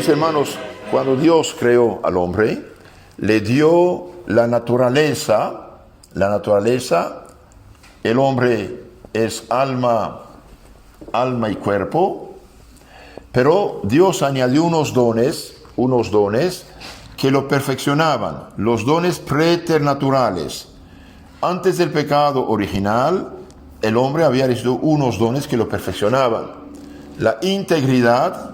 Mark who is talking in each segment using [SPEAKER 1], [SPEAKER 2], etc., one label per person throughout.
[SPEAKER 1] mis hermanos, cuando Dios creó al hombre, le dio la naturaleza, el hombre es alma y cuerpo, pero Dios añadió unos dones que lo perfeccionaban, los dones preternaturales. Antes del pecado original, el hombre había recibido unos dones que lo perfeccionaban. La integridad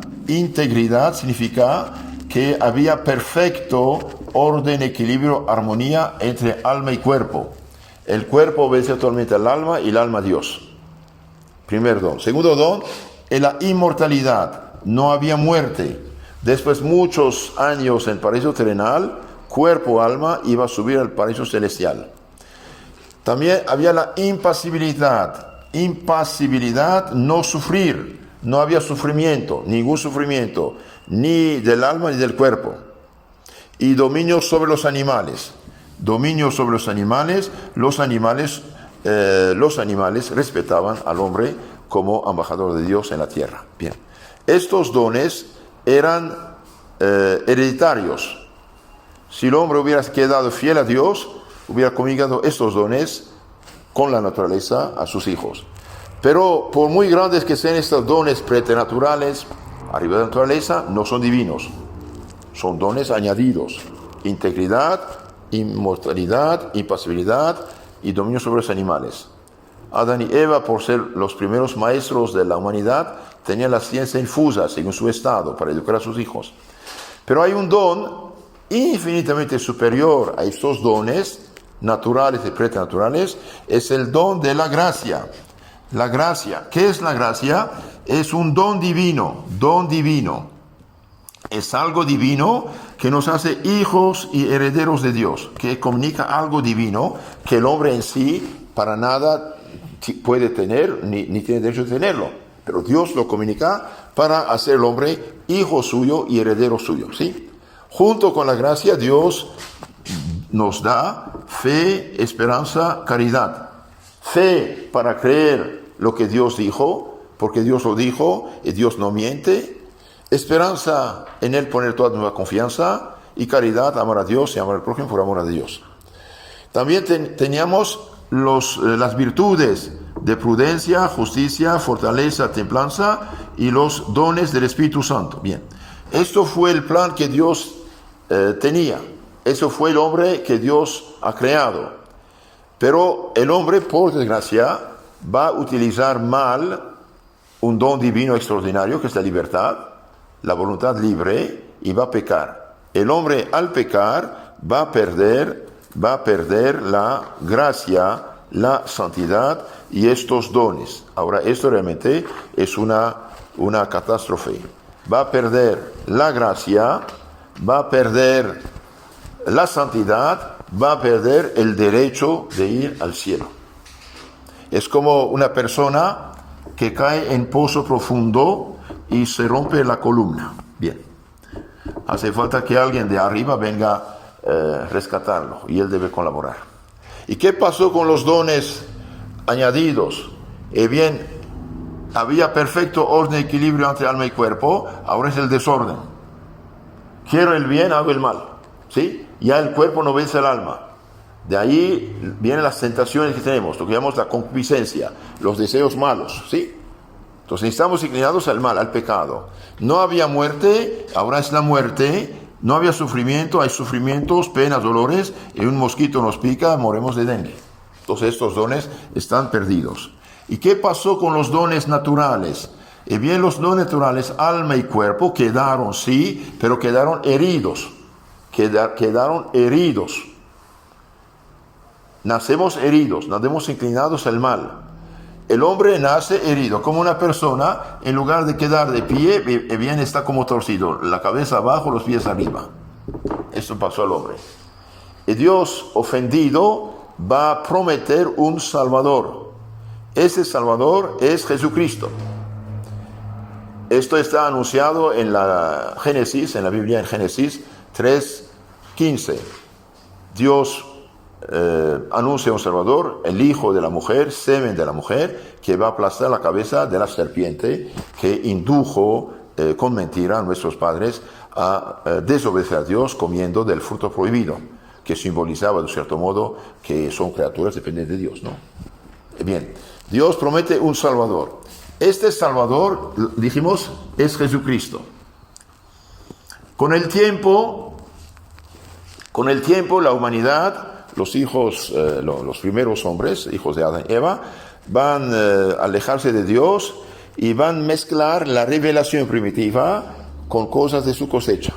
[SPEAKER 1] significa que había perfecto orden, equilibrio, armonía entre alma y cuerpo. El cuerpo obedece totalmente al alma y el alma a Dios. Primer don. Segundo don es la inmortalidad. No había muerte. Después muchos años en el paraíso terrenal, cuerpo, alma, iba a subir al paraíso celestial. También había la impasibilidad, no sufrir, no había sufrimiento, ningún sufrimiento, ni del alma ni del cuerpo. Y dominio sobre los animales, los animales respetaban al hombre como embajador de Dios en la tierra. Bien, estos dones eran hereditarios. Si el hombre hubiera quedado fiel a Dios, hubiera comunicado estos dones con la naturaleza a sus hijos. Pero por muy grandes que sean estos dones preternaturales, arriba de la naturaleza, no son divinos. Son dones añadidos. Integridad, inmortalidad, impasibilidad y dominio sobre los animales. Adán y Eva, por ser los primeros maestros de la humanidad, tenían la ciencia infusa según su estado para educar a sus hijos. Pero hay un don infinitamente superior a estos dones naturales y preternaturales, es el don de la gracia. La gracia, ¿qué es la gracia? Es un don divino. Es algo divino que nos hace hijos y herederos de Dios, que comunica algo divino que el hombre en sí para nada puede tener, ni tiene derecho de tenerlo. Pero Dios lo comunica para hacer el hombre hijo suyo y heredero suyo, ¿sí? Junto con la gracia, Dios nos da fe, esperanza, caridad. Fe para creer lo que Dios dijo, porque Dios lo dijo y Dios no miente. Esperanza, en Él poner toda nuestra confianza. Y caridad, amar a Dios y amar al prójimo por amor a Dios. También teníamos las virtudes de prudencia, justicia, fortaleza, templanza y los dones del Espíritu Santo. Bien, esto fue el plan que Dios tenía. Eso fue el hombre que Dios ha creado. Pero el hombre, por desgracia, va a utilizar mal un don divino extraordinario, que es la libertad, la voluntad libre, y va a pecar. El hombre, al pecar, va a perder la gracia, la santidad y estos dones. Ahora, esto realmente es una catástrofe. Va a perder la gracia, va a perder la santidad, va a perder el derecho de ir al cielo. Es como una persona que cae en pozo profundo y se rompe la columna. Bien, hace falta que alguien de arriba venga a rescatarlo y él debe colaborar. ¿Y qué pasó con los dones añadidos? Bien, había perfecto orden y equilibrio entre alma y cuerpo, ahora es el desorden. Quiero el bien, hago el mal, ¿sí? Ya el cuerpo no vence al alma. De ahí vienen las tentaciones que tenemos, lo que llamamos la concupiscencia, los deseos malos, ¿sí? Entonces estamos inclinados al mal, al pecado. No había muerte, ahora es la muerte. No había sufrimiento, hay sufrimientos, penas, dolores. Y un mosquito nos pica, moremos de dengue. Entonces estos dones están perdidos. ¿Y qué pasó con los dones naturales? Bien, los dones naturales, alma y cuerpo, quedaron, sí, pero quedaron heridos. Quedaron heridos. Nacemos heridos, nacemos inclinados al mal. El hombre nace herido, como una persona, en lugar de quedar de pie, bien está como torcido, la cabeza abajo, los pies arriba. Esto pasó al hombre. Y Dios, ofendido, va a prometer un Salvador. Ese Salvador es Jesucristo. Esto está anunciado en la Génesis, en la Biblia, en Génesis 3:15. Dios anuncia un Salvador, el hijo de la mujer, semen de la mujer, que va a aplastar la cabeza de la serpiente que indujo con mentira a nuestros padres a desobedecer a Dios comiendo del fruto prohibido, que simbolizaba de cierto modo que son criaturas dependientes de Dios, ¿no? Bien, Dios promete un Salvador. Este Salvador, dijimos, es Jesucristo. Con el tiempo, la humanidad, los hijos, los primeros hombres, hijos de Adán y Eva, van a alejarse de Dios y van a mezclar la revelación primitiva con cosas de su cosecha.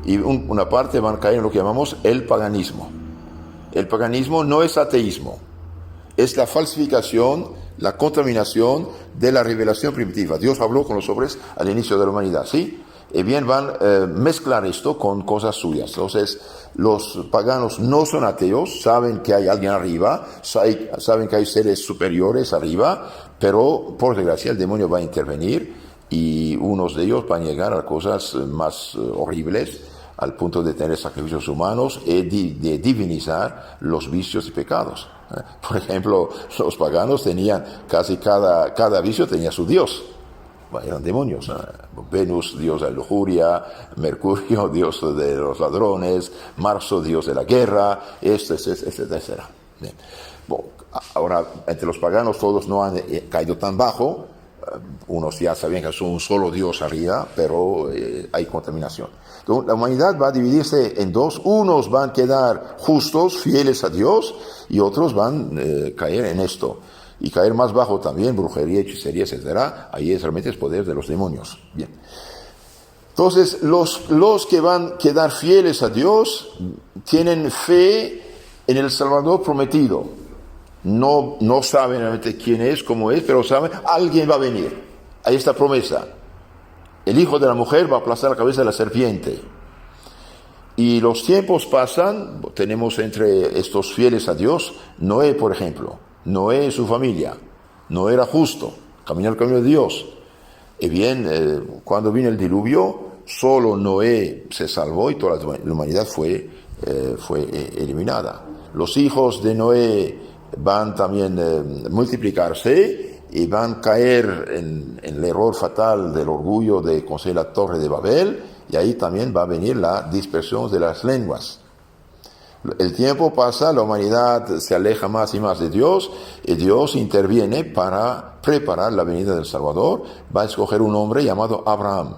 [SPEAKER 1] Y una parte van a caer en lo que llamamos el paganismo. El paganismo no es ateísmo, es la falsificación, la contaminación de la revelación primitiva. Dios habló con los hombres al inicio de la humanidad, ¿sí? Y bien van a mezclar esto con cosas suyas. Entonces, los paganos no son ateos, saben que hay alguien arriba, saben que hay seres superiores arriba, pero por desgracia el demonio va a intervenir y unos de ellos van a llegar a cosas más horribles, al punto de tener sacrificios humanos y de divinizar los vicios y pecados. Por ejemplo, los paganos tenían, casi cada vicio tenía su dios. Eran demonios. Venus, dios de la lujuria; Mercurio, dios de los ladrones; Marzo, dios de la guerra, etcétera. Bueno, ahora, entre los paganos todos no han caído tan bajo. Unos ya sabían que es un solo dios arriba, pero hay contaminación. Entonces, la humanidad va a dividirse en dos. Unos van a quedar justos, fieles a Dios, y otros van a caer en esto. Y caer más bajo también, brujería, hechicería, etcétera. Ahí realmente es poder de los demonios. Bien. Entonces, los que van a quedar fieles a Dios tienen fe en el Salvador prometido. No saben realmente quién es, cómo es, pero saben, alguien va a venir. Ahí está promesa. El hijo de la mujer va a aplastar la cabeza de la serpiente. Y los tiempos pasan, tenemos entre estos fieles a Dios, Noé, por ejemplo. Noé y su familia. Noé era justo, caminó el camino de Dios. Y bien, cuando vino el diluvio, solo Noé se salvó y toda la humanidad fue eliminada. Los hijos de Noé van también a multiplicarse y van a caer en el error fatal del orgullo de construir la torre de Babel, y ahí también va a venir la dispersión de las lenguas. El tiempo pasa, la humanidad se aleja más y más de Dios, y Dios interviene para preparar la venida del Salvador. Va a escoger un hombre llamado Abraham.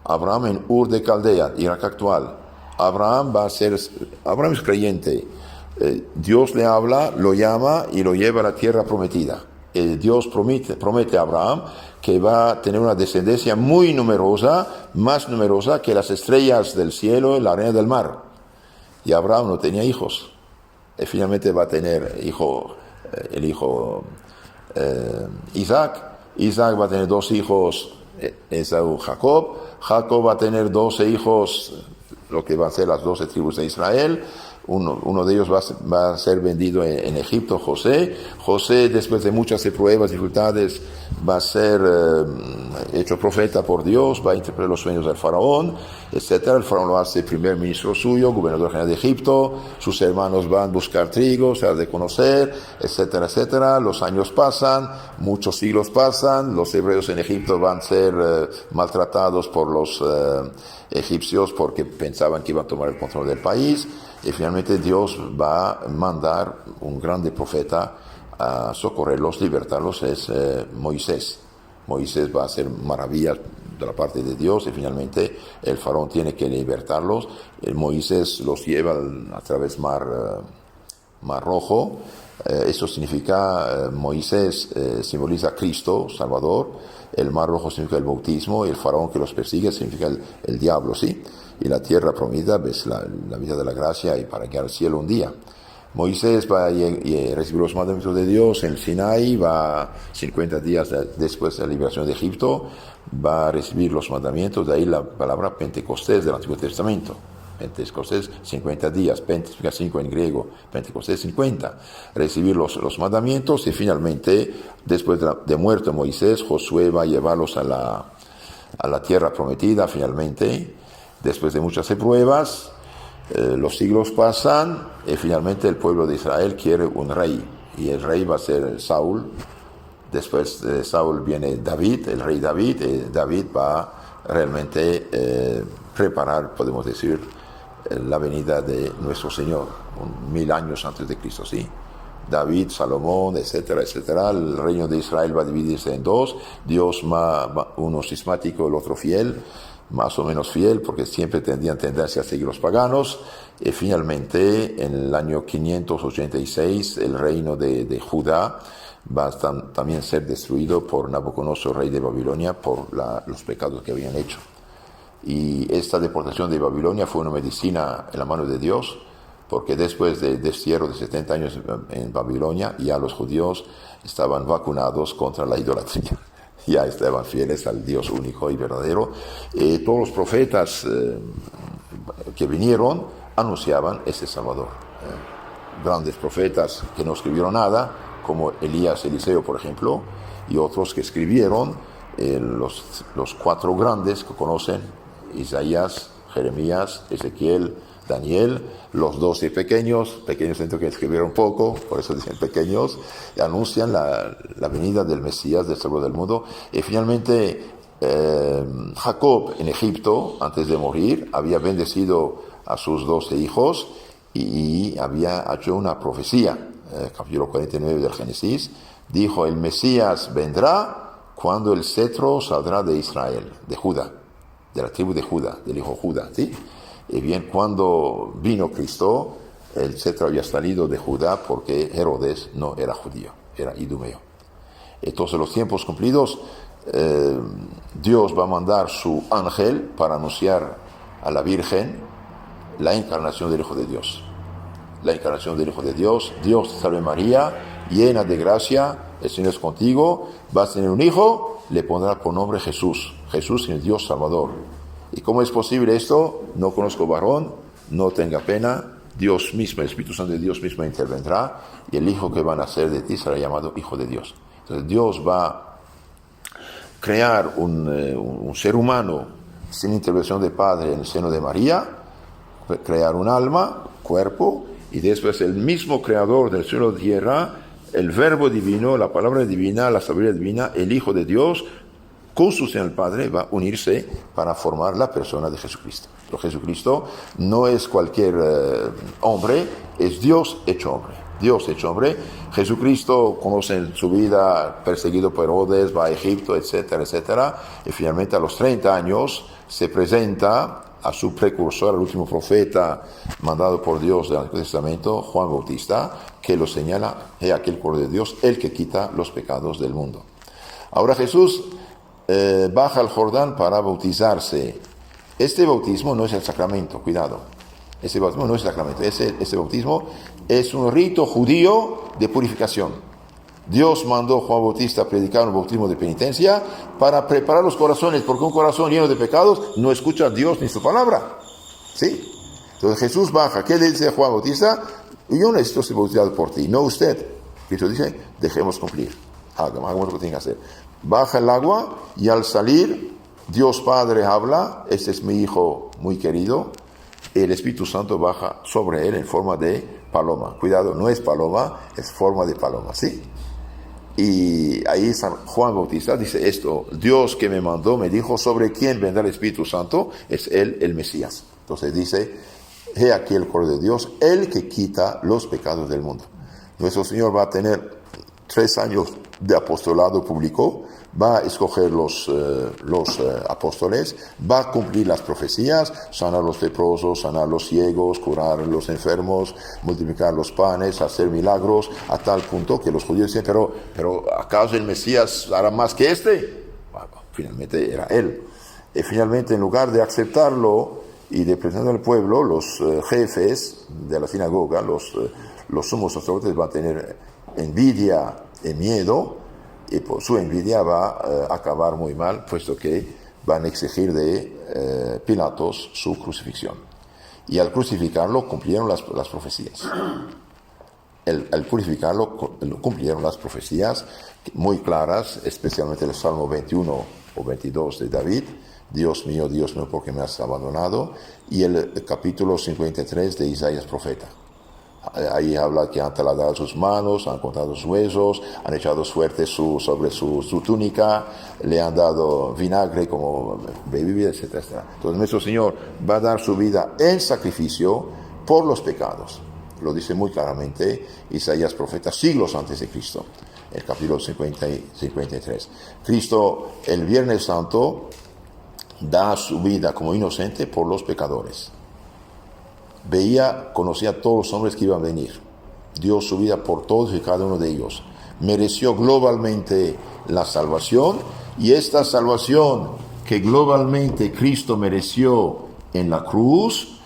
[SPEAKER 1] Abraham en Ur de Caldea, Irak actual. Abraham es creyente. Dios le habla, lo llama y lo lleva a la tierra prometida. Dios promete a Abraham que va a tener una descendencia muy numerosa, más numerosa que las estrellas del cielo y la arena del mar. Y Abraham no tenía hijos. Y finalmente va a tener el hijo Isaac. Isaac va a tener 2 hijos, Esaú, Jacob. Jacob va a tener 12 hijos, lo que va a ser las 12 tribus de Israel. Uno de ellos va a ser vendido en Egipto, José. José, después de muchas pruebas, dificultades, va a ser hecho profeta por Dios, va a interpretar los sueños del faraón, etc. El faraón lo hace primer ministro suyo, gobernador general de Egipto. Sus hermanos van a buscar trigo, se ha de conocer, etcétera, etcétera. Los años pasan, muchos siglos pasan. Los hebreos en Egipto van a ser maltratados por los egipcios porque pensaban que iban a tomar el control del país. Y finalmente Dios va a mandar un grande profeta a socorrerlos, libertarlos, es Moisés. Moisés va a hacer maravillas de la parte de Dios y finalmente el faraón tiene que libertarlos. Moisés los lleva a través Mar Rojo. Eso significa, Moisés simboliza a Cristo, Salvador. El Mar Rojo significa el bautismo, y el faraón que los persigue significa el diablo, ¿sí? Y la tierra prometida ves la vida de la gracia y para llegar al cielo un día. Moisés va a recibir los mandamientos de Dios en el Sinaí, va 50 días después de la liberación de Egipto, va a recibir los mandamientos, de ahí la palabra Pentecostés del Antiguo Testamento. Pentecostés, 50 días, Pente significa 5 en griego, Pentecostés 50. Recibir los mandamientos y finalmente, después de muerto Moisés, Josué va a llevarlos a la tierra prometida finalmente. Después de muchas pruebas, los siglos pasan y finalmente el pueblo de Israel quiere un rey. Y el rey va a ser Saúl. Después de Saúl viene David, el rey David. Y David va a realmente preparar, podemos decir, la venida de nuestro Señor, 1000 años antes de Cristo, ¿sí? David, Salomón, etcétera, etcétera. El reino de Israel va a dividirse en dos. Dios, uno cismático, el otro fiel, más o menos fiel, porque siempre tendrían tendencia a seguir los paganos. Y finalmente, en el año 586, el reino de Judá va a también ser destruido por Nabucodonosor, rey de Babilonia, por los pecados que habían hecho. Y esta deportación de Babilonia fue una medicina en la mano de Dios, porque después del destierro de 70 años en Babilonia, ya los judíos estaban vacunados contra la idolatría. Ya estaban fieles al Dios único y verdadero. Todos los profetas que vinieron anunciaban ese Salvador. Grandes profetas que no escribieron nada, como Elías, Eliseo, por ejemplo, y otros que escribieron, los 4 grandes que conocen, Isaías, Jeremías, Ezequiel, Daniel, los 12 pequeños siento que escribieron poco, por eso dicen pequeños, y anuncian la venida del Mesías, del Salvador del mundo. Y finalmente, Jacob en Egipto, antes de morir, había bendecido a sus 12 hijos y había hecho una profecía, capítulo 49 del Génesis, dijo: el Mesías vendrá cuando el cetro saldrá de Israel, de Judá, de la tribu de Judá, del hijo Judá, ¿sí? Y bien, cuando vino Cristo, el cetro había salido de Judá porque Herodes no era judío, era idumeo. Entonces, los tiempos cumplidos, Dios va a mandar su ángel para anunciar a la Virgen la encarnación del Hijo de Dios. La encarnación del Hijo de Dios. Dios te salve María, llena de gracia, el Señor es contigo, vas a tener un hijo, le pondrá por nombre Jesús. Jesús es el Dios Salvador. ¿Y cómo es posible esto? No conozco varón, no tenga pena, Dios mismo, el Espíritu Santo de Dios mismo intervendrá, y el hijo que va a nacer de ti será llamado Hijo de Dios. Entonces Dios va a crear un ser humano sin intervención del Padre en el seno de María, crear un alma, cuerpo, y después el mismo creador del cielo y de tierra, el verbo divino, la palabra divina, la sabiduría divina, el Hijo de Dios, con su Señor el Padre, va a unirse para formar la persona de Jesucristo. Pero Jesucristo no es cualquier hombre, es Dios hecho hombre. Dios hecho hombre. Jesucristo, conocen su vida, perseguido por Herodes, va a Egipto, etcétera, etcétera. Y finalmente a los 30 años se presenta a su precursor, al último profeta mandado por Dios del Antiguo Testamento, Juan Bautista, que lo señala: he aquí el Cordero de Dios, el que quita los pecados del mundo. Ahora Jesús baja al Jordán para bautizarse. Este bautismo no es el sacramento, cuidado. Este bautismo no es el sacramento. Este bautismo es un rito judío de purificación. Dios mandó a Juan Bautista a predicar un bautismo de penitencia para preparar los corazones, porque un corazón lleno de pecados no escucha a Dios ni su palabra. ¿Sí? Entonces Jesús baja. ¿Qué le dice a Juan Bautista? Yo necesito ser bautizado por ti, no usted. Cristo dice: dejemos cumplir. Hagamos lo que tiene que hacer. Baja el agua y al salir, Dios Padre habla: este es mi Hijo muy querido. El Espíritu Santo baja sobre él en forma de paloma. Cuidado, no es paloma, es forma de paloma, ¿sí? Y ahí San Juan Bautista dice esto: Dios que me mandó me dijo: sobre quién vendrá el Espíritu Santo, es él el Mesías. Entonces dice: he aquí el Cordero de Dios, el que quita los pecados del mundo. Nuestro Señor va a tener 3 años de apostolado público, va a escoger los apóstoles, va a cumplir las profecías, sanar los leprosos, sanar los ciegos, curar los enfermos, multiplicar los panes, hacer milagros, a tal punto que los judíos dicen: pero ¿acaso el Mesías hará más que este? Bueno, finalmente era él. Y finalmente, en lugar de aceptarlo y de presentar al pueblo, los jefes de la sinagoga, los sumos sacerdotes, van a tener envidia y miedo, y por su envidia va a acabar muy mal, puesto que van a exigir de Pilatos su crucifixión. Y al crucificarlo cumplieron las profecías. Al crucificarlo cumplieron las profecías muy claras, especialmente el Salmo 21 o 22 de David: Dios mío, ¿por qué me has abandonado? Y el capítulo 53 de Isaías profeta. Ahí habla que han taladado sus manos, han cortado sus huesos, han echado suerte sobre su túnica, le han dado vinagre como bebida, etcétera, etcétera. Entonces nuestro Señor va a dar su vida en sacrificio por los pecados. Lo dice muy claramente Isaías, profeta, siglos antes de Cristo, el capítulo 50 y 53. Cristo, el Viernes Santo, da su vida como inocente por los pecadores. Conocía a todos los hombres que iban a venir. Dio su vida por todos y cada uno de ellos. Mereció globalmente la salvación, y esta salvación que globalmente Cristo mereció en la cruz,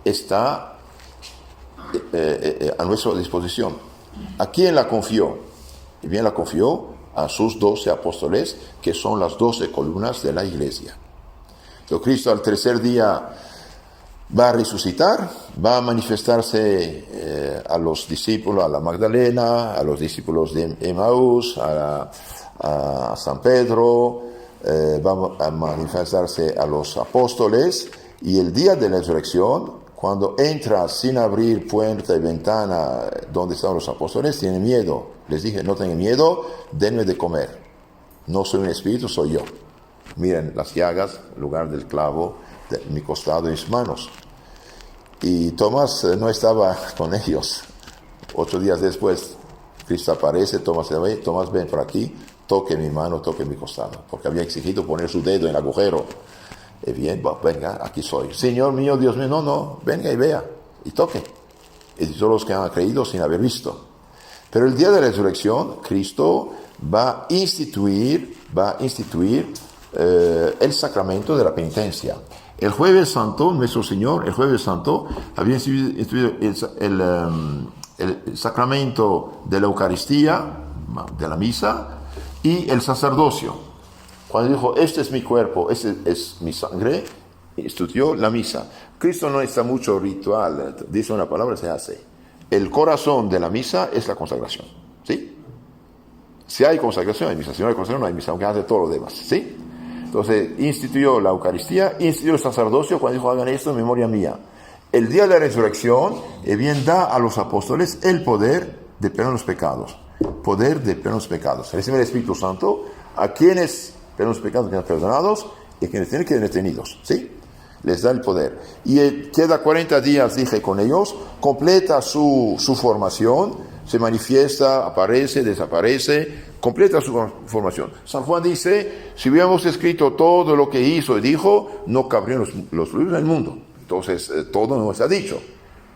[SPEAKER 1] está a nuestra disposición. ¿A quién la confió? La confió a sus 12 apóstoles, que son las 12 columnas de la iglesia. Entonces Cristo al tercer día va a resucitar, va a manifestarse a los discípulos, a la Magdalena, a los discípulos de Emaús, a San Pedro, va a manifestarse a los apóstoles, y el día de la resurrección, cuando entra sin abrir puerta y ventana donde están los apóstoles, tienen miedo. Les dije, no tengan miedo, denme de comer. No soy un espíritu, soy yo. Miren las llagas, en lugar del clavo, de mi costado y mis manos. Y Tomás no estaba con ellos. 8 días después, Cristo aparece, Tomás ven por aquí, toque mi mano, toque mi costado, porque había exigido poner su dedo en el agujero. Venga, aquí soy. Señor mío, Dios mío, no, venga y vea, y toque. Y todos los que han creído sin haber visto. Pero el día de la resurrección, Cristo va a instituir el sacramento de la penitencia. El Jueves Santo, nuestro Señor, el Jueves Santo, había instituido el sacramento de la Eucaristía, de la misa, y el sacerdocio. Cuando dijo, este es mi cuerpo, este es mi sangre, instituyó la misa. Cristo no necesita mucho ritual, dice una palabra, se hace. El corazón de la misa es la consagración, ¿sí? Si hay consagración, hay misa. Si no hay consagración, no hay misa, aunque hace todo lo demás, ¿sí? Entonces, instituyó la Eucaristía, instituyó el sacerdocio cuando dijo, hagan esto en memoria mía. El día de la resurrección, da a los apóstoles el poder de perdonar los pecados. Poder de perdonar los pecados. Recibe el Espíritu Santo a quienes perdonan los pecados, quienes perdonados, y quienes tienen que ser detenidos, ¿sí? Les da el poder. Y queda 40 días, dije, con ellos, completa su formación, se manifiesta, aparece, desaparece, completa su formación. San Juan dice, si hubiéramos escrito todo lo que hizo y dijo, no cabrían los libros del mundo. Entonces, todo no está dicho.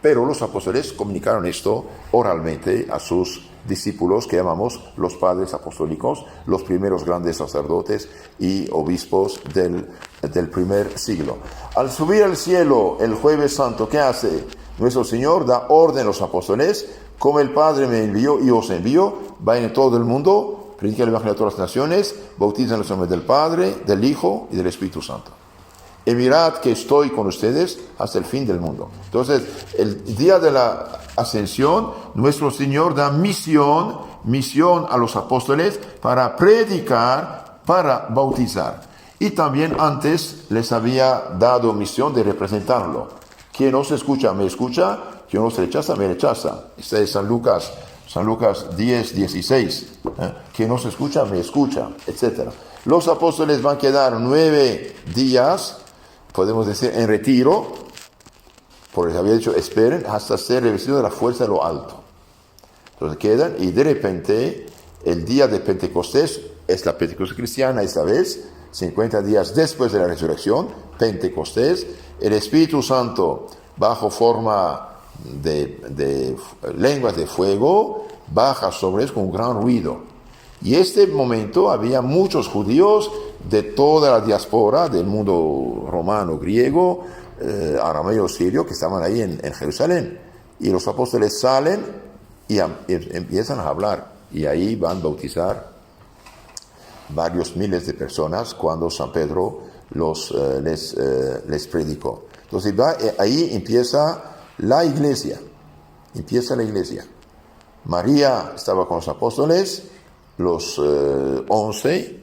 [SPEAKER 1] Pero los apóstoles comunicaron esto oralmente a sus discípulos, que llamamos los padres apostólicos, los primeros grandes sacerdotes y obispos del primer siglo. Al subir al cielo el Jueves Santo, ¿qué hace? Nuestro Señor da orden a los apóstoles, como el Padre me envió y os envío, vayan en todo el mundo, prediquen el Evangelio a todas las naciones, bauticen en los nombres del Padre, del Hijo y del Espíritu Santo. Y mirad que estoy con ustedes hasta el fin del mundo. Entonces, el día de la ascensión, nuestro Señor da misión a los apóstoles para predicar, para bautizar. Y también antes les había dado misión de representarlo. Quien os escucha, me escucha. Quien os rechaza, me rechaza. Este es San Lucas 10, 16. Quien os escucha, me escucha, etc. Los apóstoles van a quedar 9 días, podemos decir, en retiro, porque había dicho, esperen hasta ser revestidos de la fuerza de lo alto. Entonces quedan, y de repente, el día de Pentecostés, es la Pentecostés cristiana esta vez, 50 días después de la resurrección, Pentecostés, el Espíritu Santo, bajo forma de lenguas de fuego, baja sobre ellos con un gran ruido. Y este momento había muchos judíos de toda la diáspora del mundo romano, griego, arameo, sirio, que estaban ahí en Jerusalén. Y los apóstoles salen y empiezan a hablar. Y ahí van a bautizar varios miles de personas cuando San Pedro les predicó. Entonces ahí empieza la iglesia. María estaba con los apóstoles, los 11,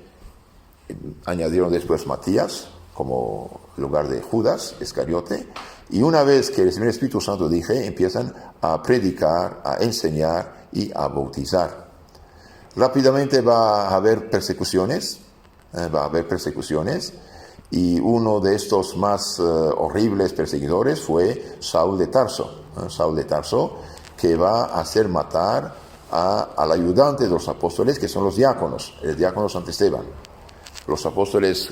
[SPEAKER 1] añadieron después Matías como lugar de Judas Iscariote, Y una vez que reciben el Espíritu Santo, dije, empiezan a predicar, a enseñar y a bautizar. Rápidamente va a haber persecuciones, y uno de estos más horribles perseguidores fue Saúl de Tarso, que va a hacer matar al ayudante de los apóstoles, que son los diáconos, el diácono Santo Esteban. Los apóstoles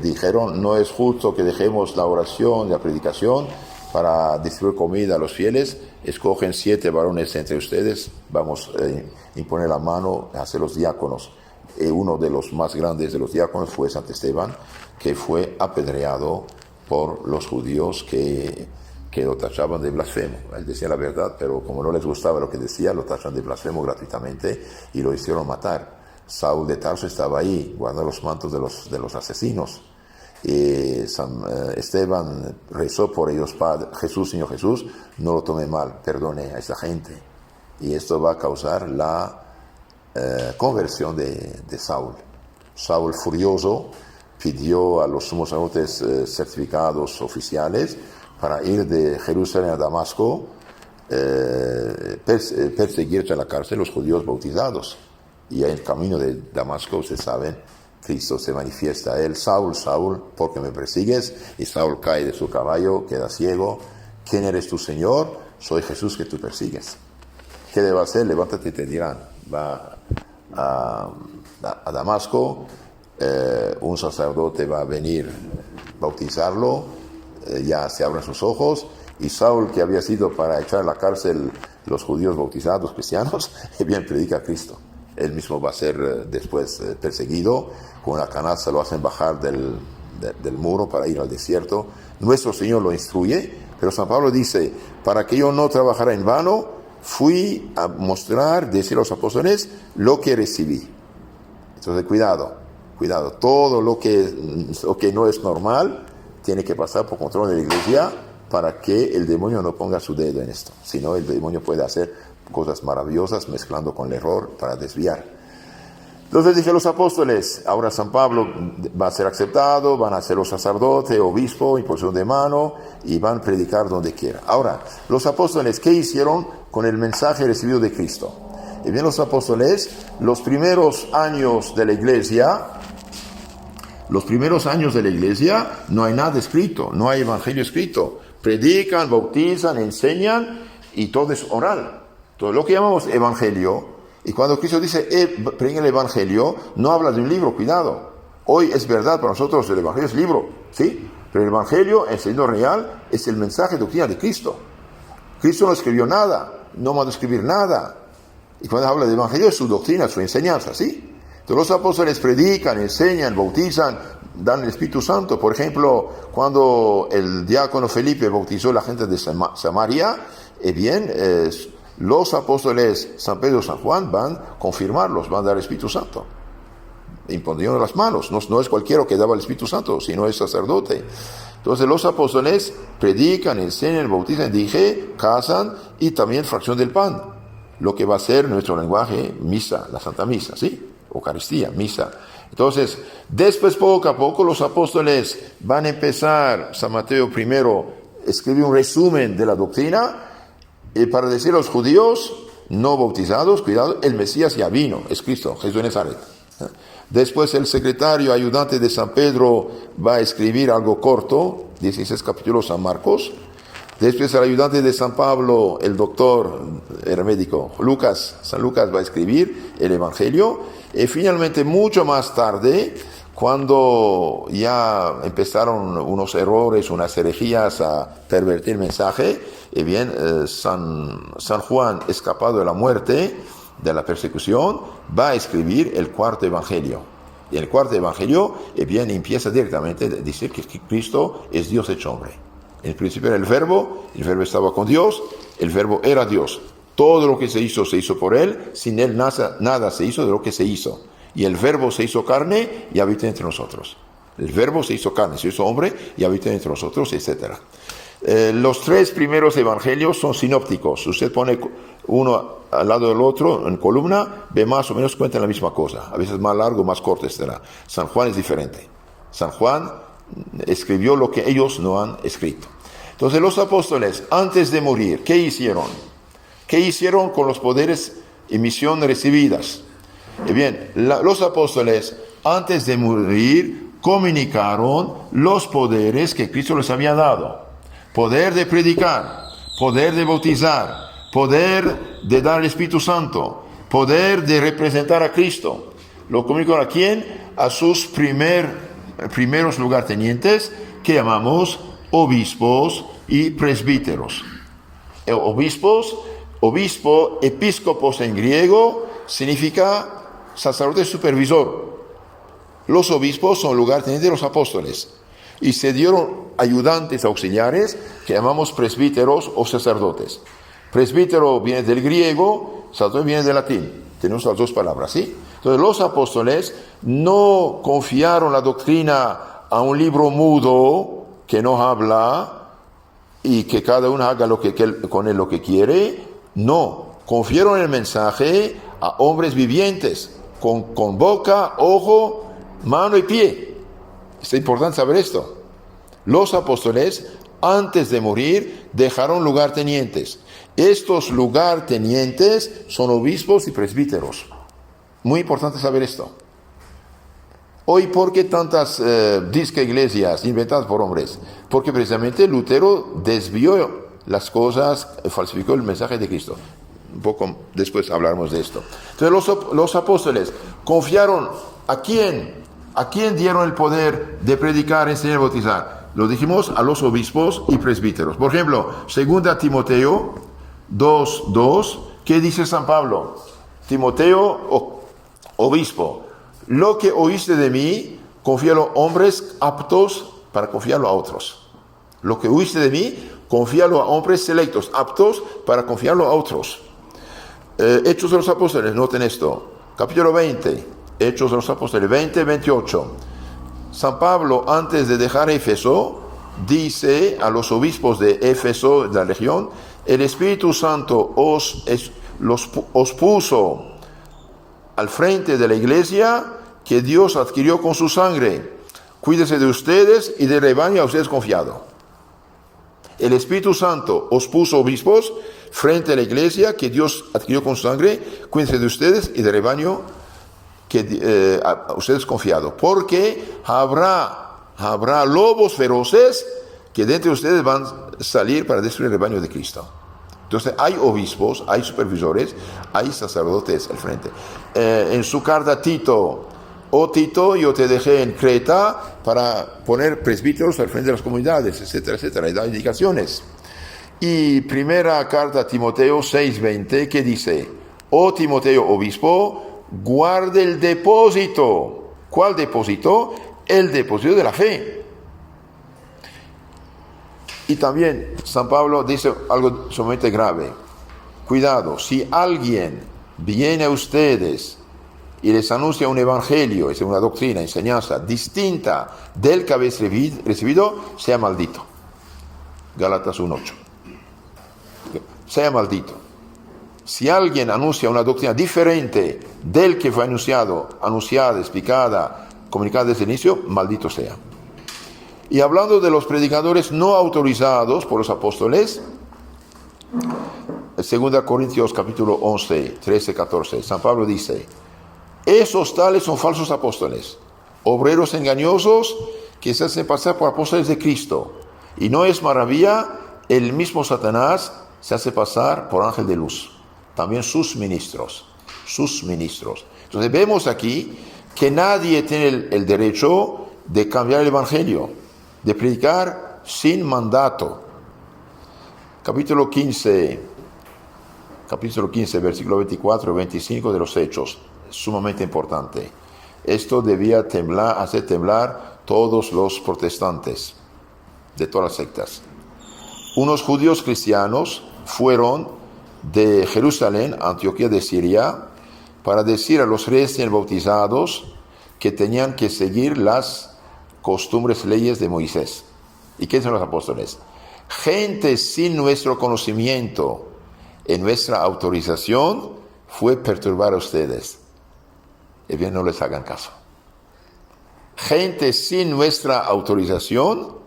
[SPEAKER 1] dijeron, no es justo que dejemos la oración, la predicación, para distribuir comida a los fieles. Escogen 7 varones entre ustedes, vamos a imponer la mano a ser los diáconos. Uno de los más grandes de los diáconos fue Santo Esteban, que fue apedreado por los judíos que lo tachaban de blasfemo. Él decía la verdad, pero como no les gustaba lo que decía, lo tachan de blasfemo gratuitamente y lo hicieron matar. Saúl de Tarso estaba ahí, guardando los mantos de los asesinos. Esteban rezó por ellos: Padre, Jesús, Señor Jesús, no lo tome mal, perdone a esta gente. Y esto va a causar la conversión de Saúl. Saúl, furioso, pidió a los sumos sacerdotes certificados oficiales para ir de Jerusalén a Damasco, perseguir a la cárcel los judíos bautizados. Y en el camino de Damasco, ustedes saben, Cristo se manifiesta a él: Saúl, Saúl, ¿por qué me persigues? Y Saúl cae de su caballo, queda ciego. ¿Quién eres tú, Señor? Soy Jesús que tú persigues. ¿Qué debe hacer? Levántate y te dirán. Va a Damasco, un sacerdote va a venir a bautizarlo, ya se abren sus ojos, y Saúl, que había sido para echar a la cárcel los judíos bautizados cristianos, bien predica a Cristo. Él mismo va a ser después perseguido, con una canasta lo hacen bajar del muro para ir al desierto. Nuestro Señor lo instruye, pero San Pablo dice: para que yo no trabajara en vano, fui a mostrar, decir a los apóstoles, lo que recibí. Entonces cuidado, todo lo que no es normal tiene que pasar por control de la iglesia para que el demonio no ponga su dedo en esto. Si no, el demonio puede hacer cosas maravillosas mezclando con el error para desviar. Entonces dije a los apóstoles: ahora San Pablo va a ser aceptado, van a ser los sacerdotes, obispo, imposición de mano, y van a predicar donde quiera. Ahora, los apóstoles, ¿qué hicieron con el mensaje recibido de Cristo? Y bien, los apóstoles, los primeros años de la iglesia, no hay nada escrito, no hay evangelio escrito. Predican, bautizan, enseñan, y todo es oral. Todo lo que llamamos evangelio, y cuando Cristo dice prediquen el evangelio, no habla de un libro, cuidado. Hoy es verdad, para nosotros el evangelio es libro, ¿sí? Pero el evangelio, en sentido real, es el mensaje de doctrina de Cristo. Cristo no escribió nada, no mandó escribir nada. Y cuando habla de evangelio es su doctrina, su enseñanza, ¿sí? Entonces los apóstoles predican, enseñan, bautizan, dan el Espíritu Santo. Por ejemplo, cuando el diácono Felipe bautizó a la gente de Samaria, los apóstoles San Pedro y San Juan van a confirmarlos, van a dar el Espíritu Santo, imponiendo las manos. No es cualquiera que daba el Espíritu Santo, sino el sacerdote. Entonces los apóstoles predican, enseñan, bautizan, casan, y también fracción del pan, lo que va a ser nuestro lenguaje, misa, la Santa Misa, ¿sí? Eucaristía, misa. Entonces, después, poco a poco, los apóstoles van a empezar. San Mateo primero escribe un resumen de la doctrina, para decir a los judíos no bautizados: cuidado, el Mesías ya vino, es Cristo, Jesús de Nazaret. Después el secretario ayudante de San Pedro va a escribir algo corto, 16 capítulos, San Marcos. Después el ayudante de San Pablo, el doctor, el médico, San Lucas, va a escribir el Evangelio. Y finalmente, mucho más tarde, cuando ya empezaron unos errores, unas herejías a pervertir el mensaje, San Juan, escapado de la muerte, de la persecución, va a escribir el cuarto Evangelio. Y el cuarto Evangelio, empieza directamente a decir que Cristo es Dios hecho hombre. En el principio era el verbo estaba con Dios, el verbo era Dios. Todo lo que se hizo por él, sin él nada se hizo de lo que se hizo. Y el verbo se hizo carne y habita entre nosotros. El verbo se hizo carne, se hizo hombre y habita entre nosotros, etc. Los 3 primeros evangelios son sinópticos. Usted pone uno al lado del otro en columna, ve más o menos, cuentan la misma cosa. A veces más largo, más corto estará. San Juan es diferente. San Juan escribió lo que ellos no han escrito. Entonces los apóstoles, antes de morir, ¿qué hicieron? ¿Qué hicieron con los poderes y misión recibidas? Bien, los apóstoles, antes de morir, comunicaron los poderes que Cristo les había dado. Poder de predicar, poder de bautizar, poder de dar el Espíritu Santo, poder de representar a Cristo. ¿Lo comunicaron a quién? A sus primeros lugartenientes, que llamamos obispos y presbíteros. Obispo, episcopos en griego, significa sacerdote supervisor. Los obispos son lugartenientes de los apóstoles. Y se dieron ayudantes auxiliares que llamamos presbíteros o sacerdotes. Presbítero viene del griego, sacerdote viene del latín. Tenemos las dos palabras, ¿sí? Entonces los apóstoles no confiaron la doctrina a un libro mudo que no habla y que cada uno haga con él lo que quiere. No, confiaron el mensaje a hombres vivientes, con boca, ojo, mano y pie. Es importante saber esto. Los apóstoles, antes de morir, dejaron lugartenientes. Estos lugartenientes son obispos y presbíteros. Muy importante saber esto. Hoy, ¿por qué tantas disque iglesias inventadas por hombres? Porque precisamente Lutero desvió las cosas, falsificó el mensaje de Cristo. Un poco después hablaremos de esto. Entonces los apóstoles confiaron ¿a quién? ¿A quién dieron el poder de predicar, enseñar y bautizar? Lo dijimos, a los obispos y presbíteros. Por ejemplo, 2 Timoteo 2:2, ¿qué dice San Pablo? Timoteo, obispo, lo que oíste de mí, confíalo a hombres aptos para confiarlo a otros. Lo que oíste de mí, confíalo a hombres selectos, aptos para confiarlo a otros. Hechos de los Apóstoles, noten esto. Capítulo 20, Hechos de los Apóstoles, 20-28. San Pablo, antes de dejar Éfeso, dice a los obispos de Éfeso, de la región, el Espíritu Santo os puso al frente de la iglesia que Dios adquirió con su sangre. Cuídese de ustedes y del rebaño a ustedes confiado. El Espíritu Santo os puso obispos frente a la iglesia que Dios adquirió con su sangre. Cuídense de ustedes y del rebaño que a ustedes confiado. Porque habrá lobos feroces que de entre ustedes van a salir para destruir el rebaño de Cristo. Entonces hay obispos, hay supervisores, hay sacerdotes al frente. En su carta a Tito, Tito, yo te dejé en Creta para poner presbíteros al frente de las comunidades, etcétera, etcétera, y da indicaciones. Y primera carta a Timoteo 6:20, que dice, Timoteo, obispo, guarde el depósito. ¿Cuál depósito? El depósito de la fe. Y también San Pablo dice algo sumamente grave. Cuidado, si alguien viene a ustedes y les anuncia un evangelio, es una doctrina, enseñanza distinta del que habéis recibido, sea maldito. Gálatas 1:8. Sea maldito. Si alguien anuncia una doctrina diferente del que fue anunciada, explicada, comunicada desde el inicio, maldito sea. Y hablando de los predicadores no autorizados por los apóstoles, 2 Corintios capítulo 11, 13, 14, San Pablo dice, esos tales son falsos apóstoles, obreros engañosos que se hacen pasar por apóstoles de Cristo. Y no es maravilla, el mismo Satanás se hace pasar por ángel de luz. También sus ministros. Entonces vemos aquí que nadie tiene el derecho de cambiar el evangelio, de predicar sin mandato. Capítulo 15, versículo 24 y 25 de los Hechos, sumamente importante. Esto debía hacer temblar todos los protestantes de todas las sectas. Unos judíos cristianos fueron de Jerusalén a Antioquía de Siria para decir a los recién bautizados que tenían que seguir las costumbres, leyes de Moisés. ¿Y qué son los apóstoles? Gente sin nuestro conocimiento, en nuestra autorización, fue perturbar a ustedes. Y bien, no les hagan caso. Gente sin nuestra autorización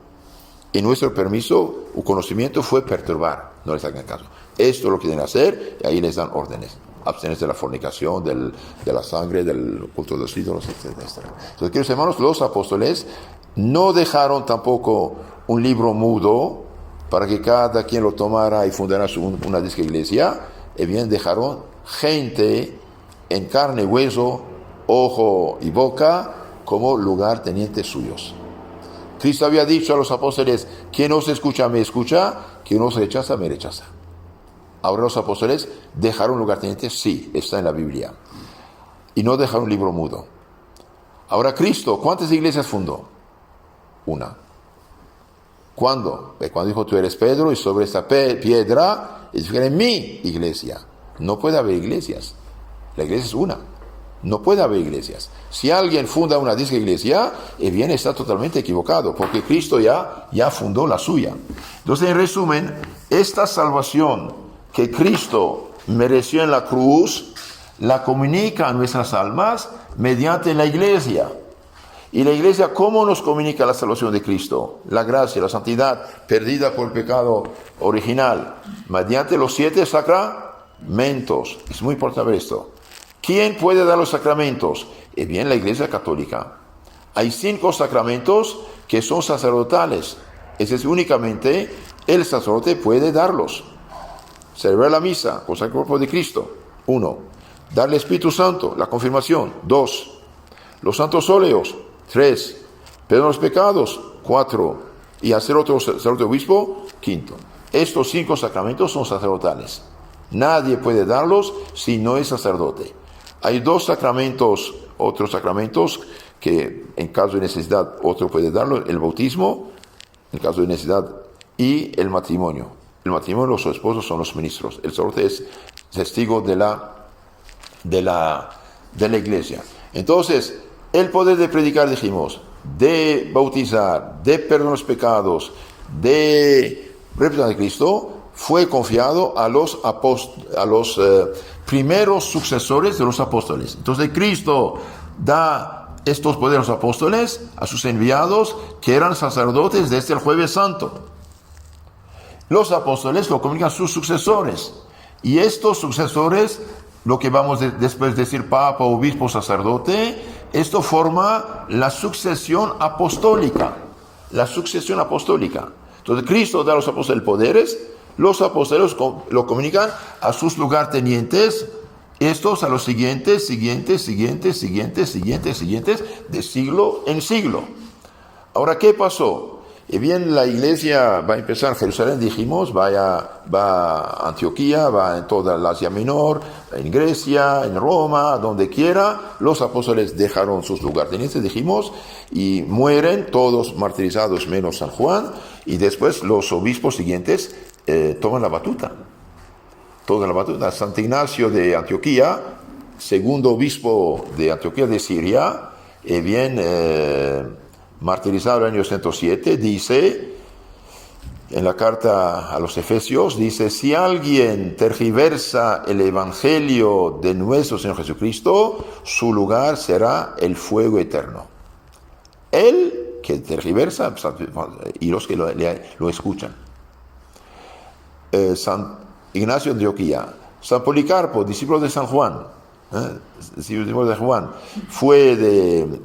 [SPEAKER 1] y nuestro permiso o conocimiento fue perturbar, no les hagan caso. Esto es lo que deben hacer, y ahí les dan órdenes. Abstenerse de la fornicación, de la sangre, del culto de los ídolos, etc. Entonces, queridos hermanos, los apóstoles no dejaron tampoco un libro mudo para que cada quien lo tomara y fundara una disque iglesia. Bien, dejaron gente en carne y hueso, ojo y boca, como lugartenientes suyos. Cristo había dicho a los apóstoles: quien os escucha, me escucha; quien os rechaza, me rechaza. Ahora los apóstoles dejaron lugartenientes, sí, está en la Biblia. Y no dejaron un libro mudo. Ahora Cristo, ¿cuántas iglesias fundó? Una. ¿Cuándo? Cuando dijo: tú eres Pedro, y sobre esta piedra edificaré mi iglesia. No puede haber iglesias. La iglesia es una. No puede haber iglesias. Si alguien funda una disque iglesia, bien, está totalmente equivocado, porque Cristo ya fundó la suya. Entonces, en resumen, esta salvación que Cristo mereció en la cruz, la comunica a nuestras almas mediante la iglesia. Y la iglesia, ¿cómo nos comunica la salvación de Cristo? La gracia, la santidad, perdida por el pecado original, mediante los 7 sacramentos. Es muy importante ver esto. ¿Quién puede dar los sacramentos? Bien, la iglesia católica. Hay 5 sacramentos que son sacerdotales. Es decir, únicamente el sacerdote puede darlos. Celebrar la misa, consagrar el cuerpo de Cristo, 1. Darle Espíritu Santo, la confirmación, 2. Los santos óleos, 3. Perdón los pecados, 4. Y hacer otro sacerdote obispo, 5. Estos 5 sacramentos son sacerdotales. Nadie puede darlos si no es sacerdote. Hay 2 sacramentos, otros sacramentos, que en caso de necesidad otro puede darlo: el bautismo, en caso de necesidad, y el matrimonio. El matrimonio, los esposos son los ministros. El sacerdote es testigo de la iglesia. Entonces, el poder de predicar, dijimos, de bautizar, de perdonar los pecados, de representar a Cristo, fue confiado a los primeros sucesores de los apóstoles. Entonces, Cristo da estos poderes a los apóstoles, a sus enviados, que eran sacerdotes desde el Jueves Santo. Los apóstoles lo comunican a sus sucesores. Y estos sucesores, lo que vamos después decir papa, obispo, sacerdote, esto forma la sucesión apostólica. La sucesión apostólica. Entonces Cristo da a los apóstoles poderes, los apóstoles lo comunican a sus lugartenientes, estos a los siguientes, de siglo en siglo. Ahora, ¿qué pasó? Y bien, la iglesia va a empezar en Jerusalén, dijimos, va a Antioquía, va en toda la Asia Menor, en Grecia, en Roma, donde quiera. Los apóstoles dejaron sus lugartenientes, dijimos, y mueren todos martirizados menos San Juan, y después los obispos siguientes toman la batuta. Santo Ignacio de Antioquía, segundo obispo de Antioquía de Siria, martirizado en el año 107, dice, en la carta a los Efesios, dice: si alguien tergiversa el evangelio de nuestro Señor Jesucristo, su lugar será el fuego eterno. Él que tergiversa y los que lo escuchan. San Ignacio de Antioquía, San Policarpo, discípulo de San Juan, fue de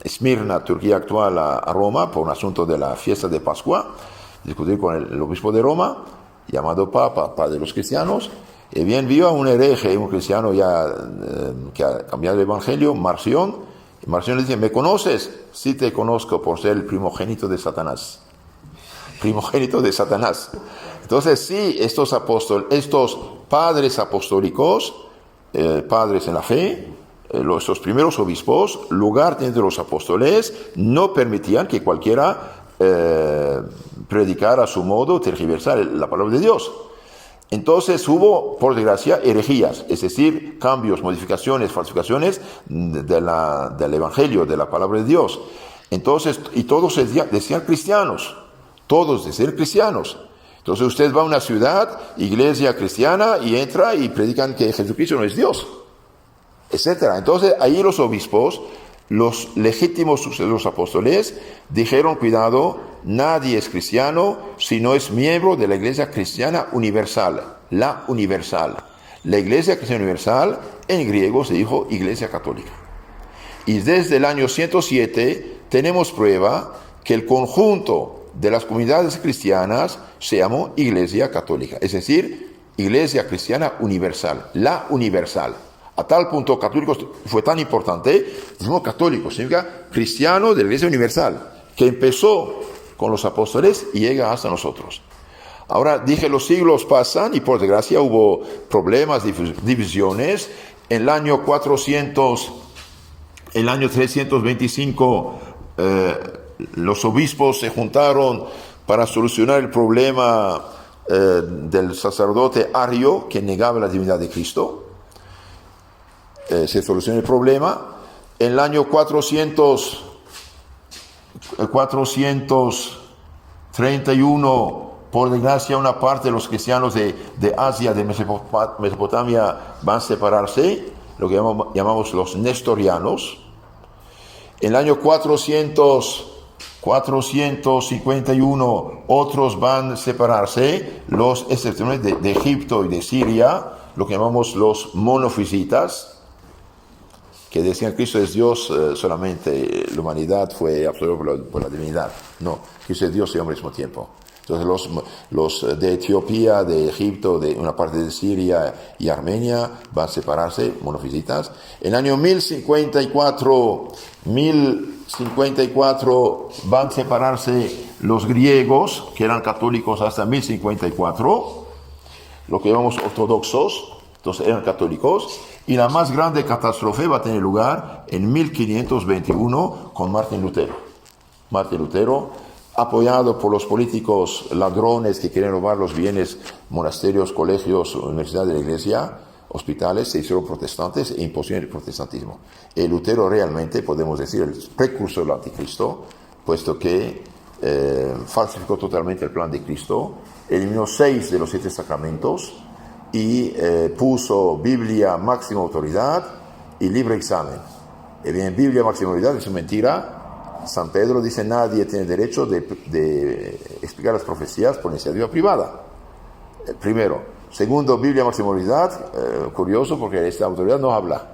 [SPEAKER 1] Esmirna, Turquía actual, a Roma por un asunto de la fiesta de Pascua. Discutir con el obispo de Roma, llamado Papa de los cristianos. Y bien, vio a un hereje, un cristiano ya que ha cambiado el evangelio, Marción. Y Marción le dice: ¿me conoces? Sí, te conozco por ser el primogénito de Satanás. Entonces, sí, estos padres apostólicos, padres en la fe, estos primeros obispos, lugar de los apóstoles, no permitían que cualquiera predicara a su modo, tergiversar la palabra de Dios. Entonces hubo, por desgracia, herejías, es decir, cambios, modificaciones, falsificaciones del evangelio, de la palabra de Dios. Entonces, y todos decían cristianos, todos decían cristianos. Entonces usted va a una ciudad, iglesia cristiana, y entra y predican que Jesucristo no es Dios, etc. Entonces ahí los obispos los legítimos sucesores de los apóstoles dijeron, cuidado, nadie es cristiano si no es miembro de la Iglesia Cristiana Universal, la universal. La Iglesia Cristiana Universal, en griego se dijo Iglesia Católica. Y desde el año 107 tenemos prueba que el conjunto de las comunidades cristianas se llamó Iglesia Católica, es decir, Iglesia Cristiana Universal, la universal. A tal punto católico fue tan importante, decimos católico, significa cristiano de la Iglesia Universal, que empezó con los apóstoles y llega hasta nosotros. Ahora dije, los siglos pasan y por desgracia hubo problemas, divisiones. En el año 325 los obispos se juntaron para solucionar el problema del sacerdote Ario, que negaba la divinidad de Cristo. Se solucionó el problema. En el año 431, por desgracia, una parte de los cristianos de Asia, de Mesopotamia, van a separarse, lo que llamamos los nestorianos. En el año 451, otros van a separarse, los excepcionales de Egipto y de Siria, lo que llamamos los monofisitas, que decían que Cristo es Dios, solamente la humanidad fue absorbida por la divinidad. No, Cristo es Dios y hombre al mismo tiempo. Entonces los de Etiopía, de Egipto, de una parte de Siria y Armenia van a separarse, monofisitas. En el año 1054 van a separarse los griegos, que eran católicos hasta 1054, lo que llamamos ortodoxos, entonces eran católicos. Y la más grande catástrofe va a tener lugar en 1521 con Martín Lutero. Martín Lutero, apoyado por los políticos ladrones que quieren robar los bienes, monasterios, colegios, universidades de la iglesia, hospitales, se hicieron protestantes e impusieron el protestantismo. El Lutero realmente, podemos decir, el precursor del anticristo, puesto que falsificó totalmente el plan de Cristo, eliminó 6 de los 7 sacramentos y puso Biblia máxima autoridad y libre examen. Y bien, Biblia máxima autoridad es una mentira. San Pedro dice, nadie tiene derecho de explicar las profecías por iniciativa privada. Primero. Segundo, Biblia máxima autoridad, curioso porque esta autoridad no habla.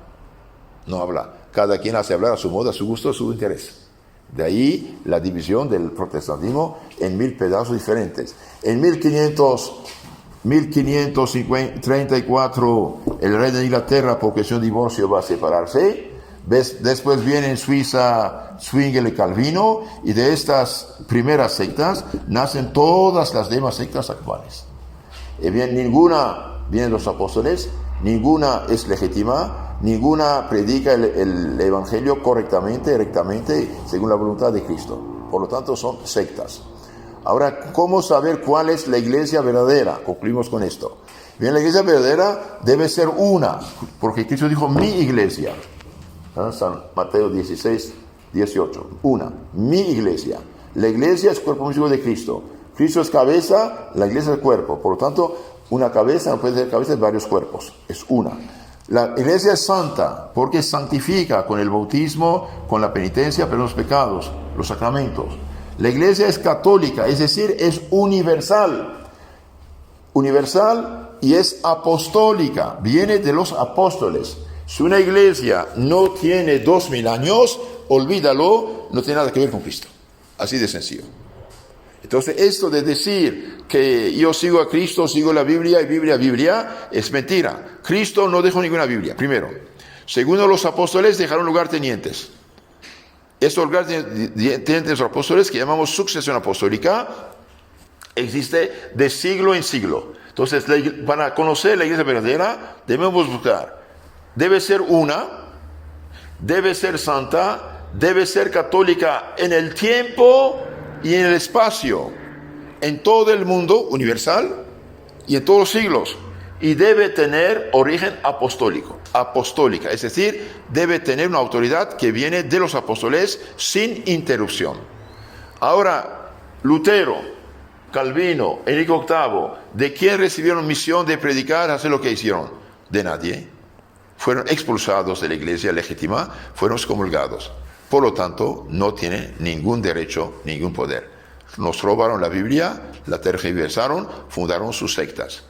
[SPEAKER 1] Cada quien hace hablar a su modo, a su gusto, a su interés. De ahí la división del protestantismo en 1000 pedazos diferentes. En 1534, el rey de Inglaterra, por cuestión de divorcio, va a separarse. Después viene en Suiza Zwingli y Calvino, y de estas primeras sectas nacen todas las demás sectas actuales. Y bien, ninguna viene de los apóstoles, ninguna es legítima, ninguna predica el evangelio correctamente, rectamente, según la voluntad de Cristo. Por lo tanto, son sectas. Ahora, ¿cómo saber cuál es la iglesia verdadera? Concluimos con esto. Bien, la iglesia verdadera debe ser una, porque Cristo dijo, mi iglesia. San Mateo 16, 18. Una, mi iglesia. La iglesia es cuerpo místico de Cristo. Cristo es cabeza, la iglesia es cuerpo. Por lo tanto, una cabeza no puede ser cabeza de varios cuerpos. Es una. La iglesia es santa porque santifica con el bautismo, con la penitencia, perdón los pecados, los sacramentos. La iglesia es católica, es decir, es universal. Universal y es apostólica. Viene de los apóstoles. Si una iglesia no tiene 2000 años, olvídalo, no tiene nada que ver con Cristo. Así de sencillo. Entonces, esto de decir que yo sigo a Cristo, sigo la Biblia y Biblia, es mentira. Cristo no dejó ninguna Biblia, primero. Segundo, los apóstoles dejaron lugartenientes. Estos lugartenientes de los apóstoles, que llamamos sucesión apostólica, existe de siglo en siglo. Entonces, para conocer la iglesia verdadera, debemos buscar. Debe ser una, debe ser santa, debe ser católica en el tiempo y en el espacio, en todo el mundo universal y en todos los siglos, y debe tener origen apostólica, es decir, debe tener una autoridad que viene de los apóstoles sin interrupción. Ahora, Lutero, Calvino, Enrique VIII, ¿de quién recibieron misión de predicar, hacer lo que hicieron? De nadie. Fueron expulsados de la iglesia legítima, fueron excomulgados. Por lo tanto, no tiene ningún derecho, ningún poder. Nos robaron la Biblia, la tergiversaron, fundaron sus sectas.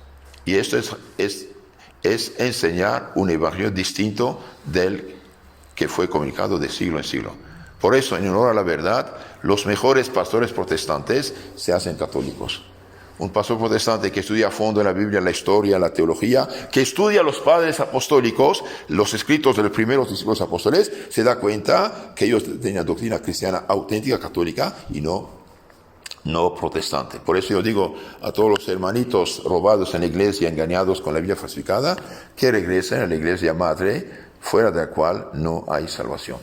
[SPEAKER 1] Y esto es enseñar un evangelio distinto del que fue comunicado de siglo en siglo. Por eso, en honor a la verdad, los mejores pastores protestantes se hacen católicos. Un pastor protestante que estudia a fondo la Biblia, la historia, la teología, que estudia a los padres apostólicos, los escritos de los primeros discípulos apóstoles, se da cuenta que ellos tenían doctrina cristiana auténtica, católica, y no protestante. Por eso yo digo a todos los hermanitos robados en la iglesia, engañados con la Biblia falsificada, que regresen a la iglesia madre, fuera de la cual no hay salvación.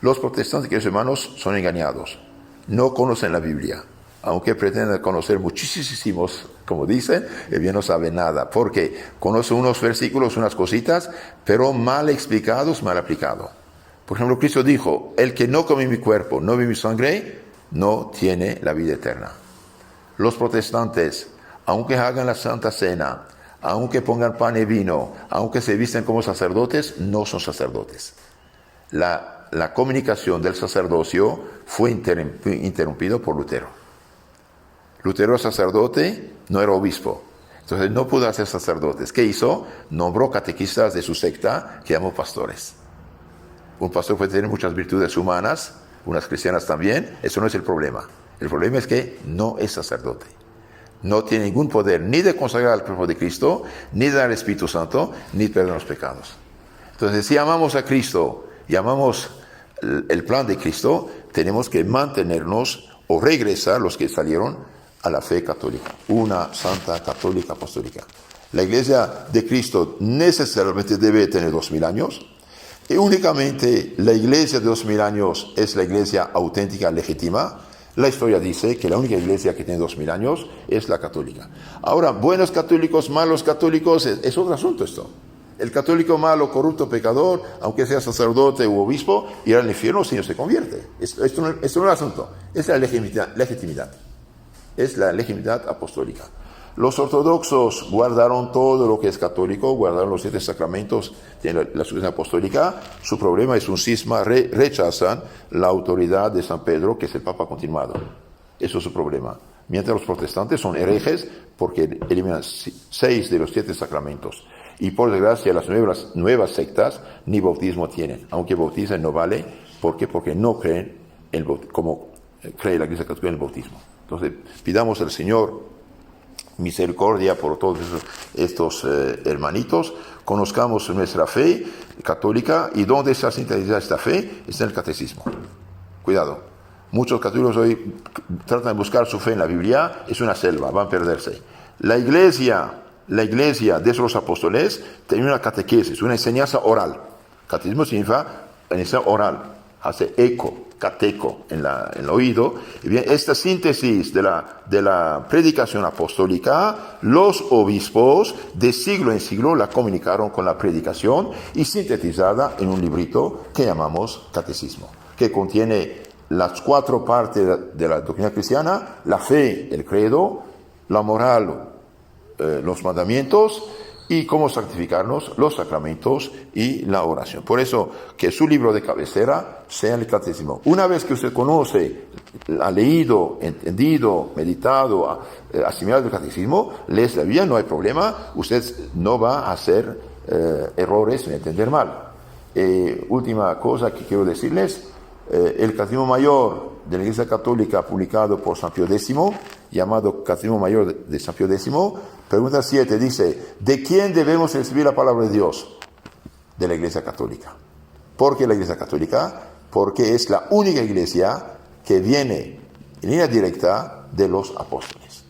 [SPEAKER 1] Los protestantes, queridos hermanos, son engañados. No conocen la Biblia. Aunque pretenden conocer muchísimos, como dicen, el bien no sabe nada, porque conocen unos versículos, unas cositas, pero mal explicados, mal aplicados. Por ejemplo, Cristo dijo, el que no come mi cuerpo, no bebe mi sangre, no tiene la vida eterna. Los protestantes, aunque hagan la Santa Cena, aunque pongan pan y vino, aunque se visten como sacerdotes, no son sacerdotes. La comunicación del sacerdocio fue interrumpido por Lutero. Lutero era sacerdote, no era obispo. Entonces no pudo hacer sacerdotes. ¿Qué hizo? Nombró catequistas de su secta que llamó pastores. Un pastor puede tener muchas virtudes humanas, unas cristianas también. Eso no es el problema. El problema es que no es sacerdote. No tiene ningún poder ni de consagrar al cuerpo de Cristo, ni de dar al Espíritu Santo, ni de perdonar los pecados. Entonces, si amamos a Cristo y amamos el plan de Cristo, tenemos que mantenernos o regresar los que salieron a la fe católica, una santa católica apostólica. La iglesia de Cristo necesariamente debe tener 2000 años, y únicamente la iglesia de 2000 años es la iglesia auténtica, legítima. La historia dice que la única iglesia que tiene 2000 años es la católica. Ahora, buenos católicos, malos católicos, es otro asunto esto. El católico malo, corrupto, pecador, aunque sea sacerdote u obispo, irá al infierno si no se convierte. Esto no es un asunto, es la legitimidad. Es la legitimidad apostólica. Los ortodoxos guardaron todo lo que es católico, guardaron los 7 sacramentos de la sucesión apostólica. Su problema es un cisma, rechazan la autoridad de San Pedro, que es el Papa continuado. Eso es su problema. Mientras los protestantes son herejes porque eliminan 6 de los 7 sacramentos. Y por desgracia las nuevas sectas ni bautismo tienen. Aunque bauticen no vale. ¿Por qué? Porque no creen como cree la Iglesia Católica en el bautismo. Entonces, pidamos al Señor misericordia por todos estos hermanitos, conozcamos nuestra fe católica y donde está sintetizada esta fe está en el catecismo. Cuidado, muchos católicos hoy tratan de buscar su fe en la Biblia, es una selva, van a perderse. La iglesia de los apóstoles tiene una catequesis, una enseñanza oral. Catecismo significa enseñanza oral, hace eco, cateco en el oído. Y bien, esta síntesis de la predicación apostólica, los obispos de siglo en siglo la comunicaron con la predicación y sintetizada en un librito que llamamos catecismo, que contiene las 4 partes de la doctrina cristiana: la fe, el credo, la moral, los mandamientos, y cómo santificarnos, los sacramentos y la oración. Por eso, que su libro de cabecera sea el catecismo. Una vez que usted conoce, ha leído, entendido, meditado, asimilado el catecismo, lees la Biblia, no hay problema, usted no va a hacer errores ni entender mal. Última cosa que quiero decirles, el Catecismo Mayor de la Iglesia Católica, publicado por San Pío X, llamado Catecismo Mayor de San Pío X, pregunta 7, dice: ¿de quién debemos recibir la palabra de Dios? De la Iglesia Católica. ¿Por qué la Iglesia Católica? Porque es la única iglesia que viene en línea directa de los apóstoles.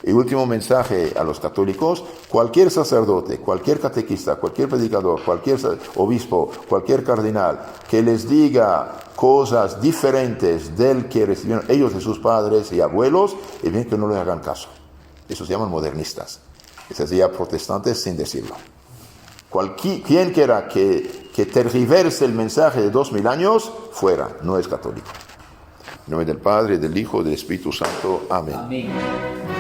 [SPEAKER 1] Y último mensaje a los católicos: cualquier sacerdote, cualquier catequista, cualquier predicador, cualquier obispo, cualquier cardenal que les diga cosas diferentes del que recibieron ellos de sus padres y abuelos, es bien que no le hagan caso. Esos se llaman modernistas. Esos ya protestantes sin decirlo. Quien quiera que tergiverse el mensaje de 2000 años, fuera, no es católico. En nombre del Padre, del Hijo y del Espíritu Santo. Amén. Amén.